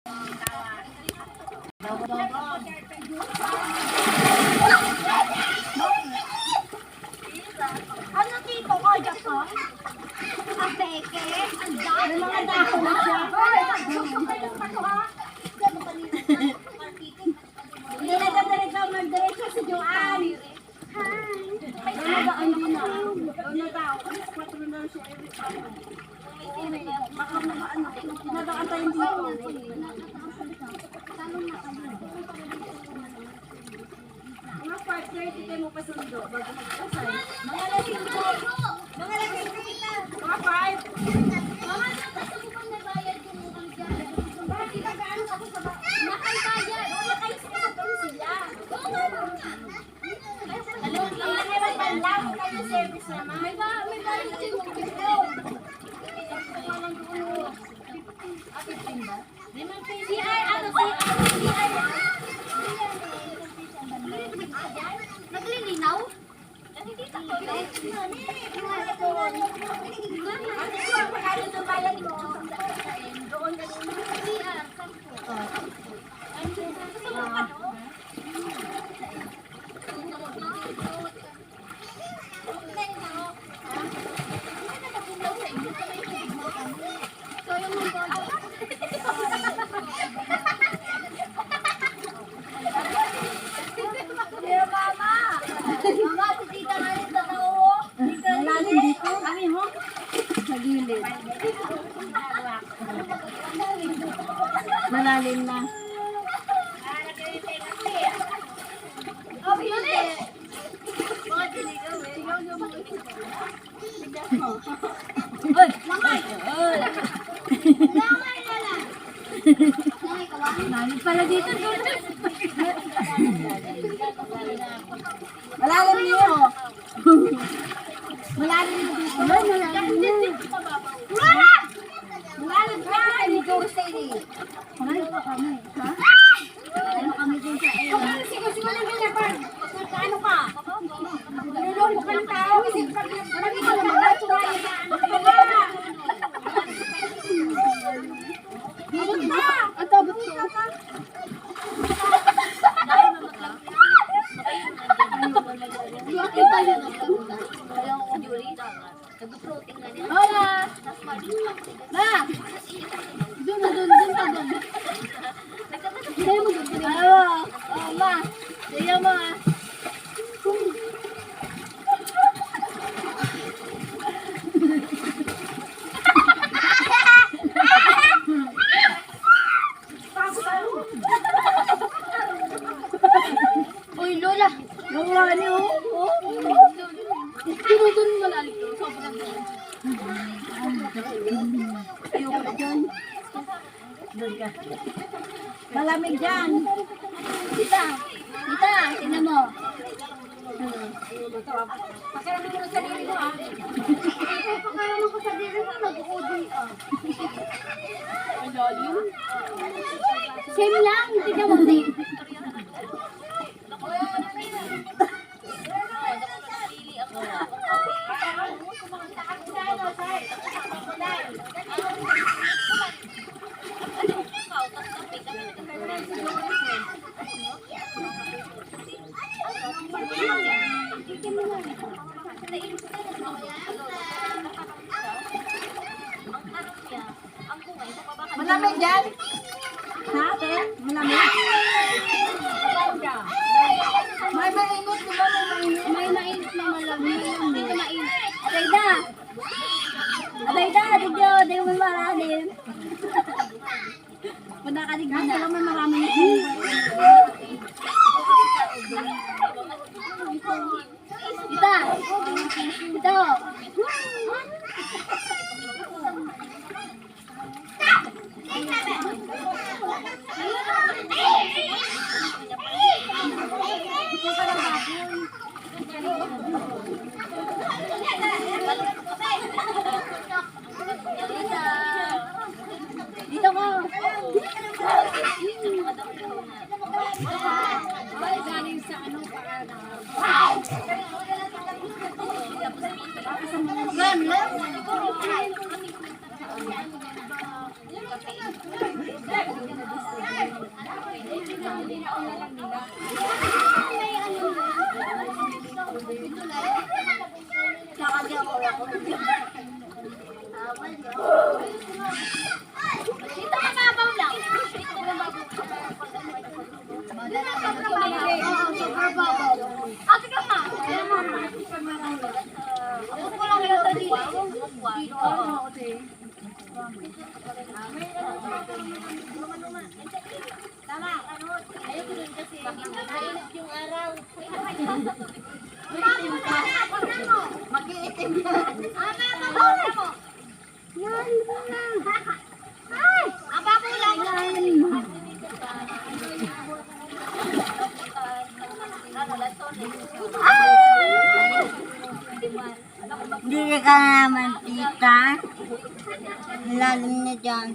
Ano dito ko, Jacob? Ang peke? Ang dami mga dahon na siya. Hindi na dadalito mag-diretso si Joanne. Hi! Ano mo na? Ano daw? 4 na siya every time. Baka ano, nadaan tayo dito. Mga partner, dito mo pasundo bago magkasay. Mga lasing po! Mga lasing po kita! Mga 5! Mga gusto mo bang nabayad yung mukhang dyan? Bakit nag-ano ako sa baka? Nakaybayad! Nakaysasapan sila! Alam naman panlaw kayo service naman. May bayad din mo dito. CI, ano CI? Naglilinaw? Nakikita ko yun. Ano yung pagkano ng bayan mo? Doon ka doon. CR, 10. Gusto mo pa no? Mama, si tita nga rin sa tao. Malalim dito. Kami mo? Sa gilid. Malalim na. Oh, hindi. Mga diligaw eh. Sigaw niyo mga ito. Oy! Langay! Langay na lang! Langay ka ba? Langay pala dito. Malalim niyo. Malalim niyo dito. Malalim niyo. Malalim ka. Hindi ko gusto ini. Malalim pa kami. Ha? Ano kami dun sa iyo? Sigo lang kanya pa. Ano ka? Nilolong ka ng tao. Marami ka naman. Tumayo na. Ano ka ba? Ano ka? Ato, buti ka pa. Hola! Ma! Doon pa doon. Sayo mo doon. Oo, ma. Sayo mo ah. Uy, Lola. Lola niyo. Doon malalim to. Sobrang doon. Ayoko na dyan. Doon ka. Malamig dyan. Tita, tingnan mo. Pakiramay mo ng sarili mo ah. Pakiramay ko sa sarili mo. Mag-uudi ah. Same lang. Tingnan mo din. Malamig dyan? Ha? Malamig? May mainit, di ba? May mainit na malamig. Hindi ka mainit. Atayda, di mo malalim. Punakalig na. Alam mo marami na. Ito. Dito ko. Galing sa ano para Dito ka mabaw lang. Ate ka ma. Gusto ko lang yung dito. Tama. Ayoko dun kasi mainit yung araw. Mag-iitim yan. Babaw mo. Yan muna. Ay! Ang babaw lang. Hindi ka naman, tita. Lalim na dyan.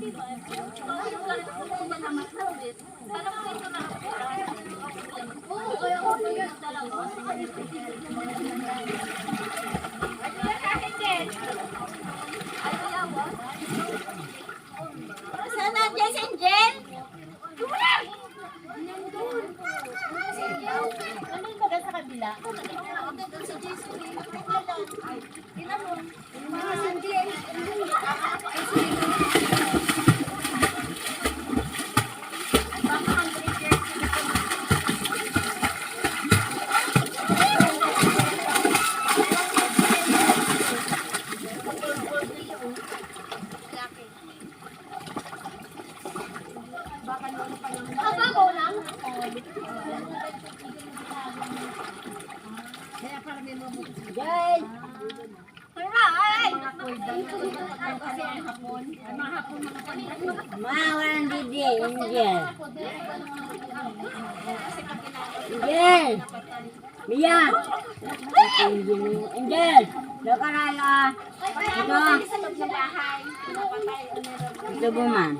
Saan na, Jess and Jen? Nandun ba sa kabila? Doon sa Jess. Mga sandi. Babaw lang? Guys! Tara, ay! Mawalan didi, Angel. Angel! Mia! Angel! Doon ka na lang. Ito. Ito po man.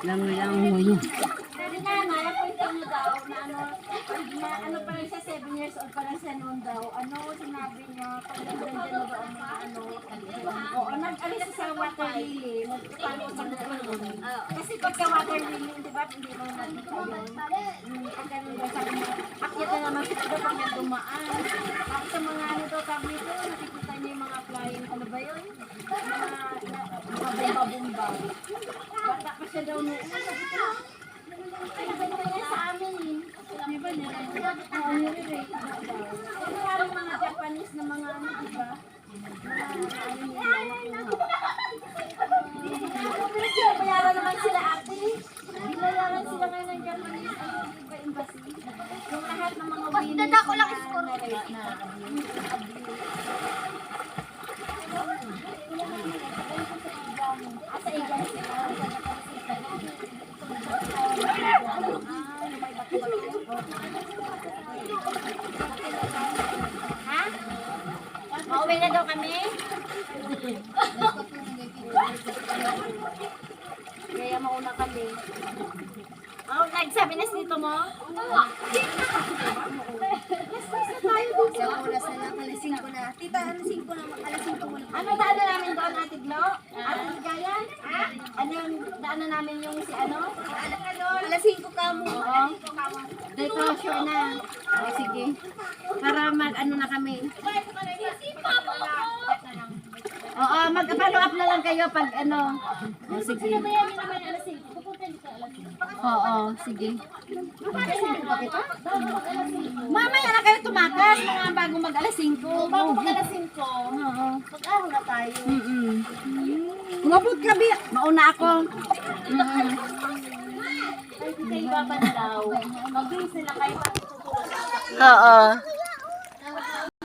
Lang mo yun. Sabi na, nalapunta mo daw na ano pa rin siya, 7 years old pa lang siya noon daw. Ano, sinabi niya, pag nagdandan na daw ang mga ano. Oo, nag-alis siya sa water lily. Nagpapalo sa doon. Kasi pagka water lily, di ba, hindi mo nakita yun. Pag ganun daw, sabi niya, akyat na naman siya daw pag may dumaan. Tapos sa mga ano daw, sabi nito, nakikita niya yung mga flying, ano ba yun? Mga bomba-bomba. Bata pa siya daw noon. Sabi ko, ay, nabenta niya sa amin eh. Di ba niya? Oo, nire-rate na daw. Pero parang mga Japanese na mga ano, di ba? Mga ano nila. Binayaran naman sila ate. Binayaran sila ngayon ng Japanese embassy. Yung lahat ng mga winners na na-rate na. Sa agency. Ha? Mauwi na daw kami? Kaya mauna kami. Oh, nagsabi na dito mo? Oo. Sa oras na lang, alas 5 na. Tita, alas 5 na, alas 5 mo na. Ano daanan namin doon, Ate Glo? Ate Gayan? Ha? Ano yung daanan namin yung si ano? Alas 5 ka mo. Oo. Dito, sure na. O, sige. Para mag-ano na kami. Oo, mag-follow up na lang kayo pag ano. O, sige. Oo, sige. Mamaya na kayo tumakas, mga bago mag-alas 5. Bago mag-alas 5. Oo. Mag-ahon na tayo. Umabot ka, Bi. Mauna ako. Ay, kayo babandaw. Mag-base nila kayo. Oo.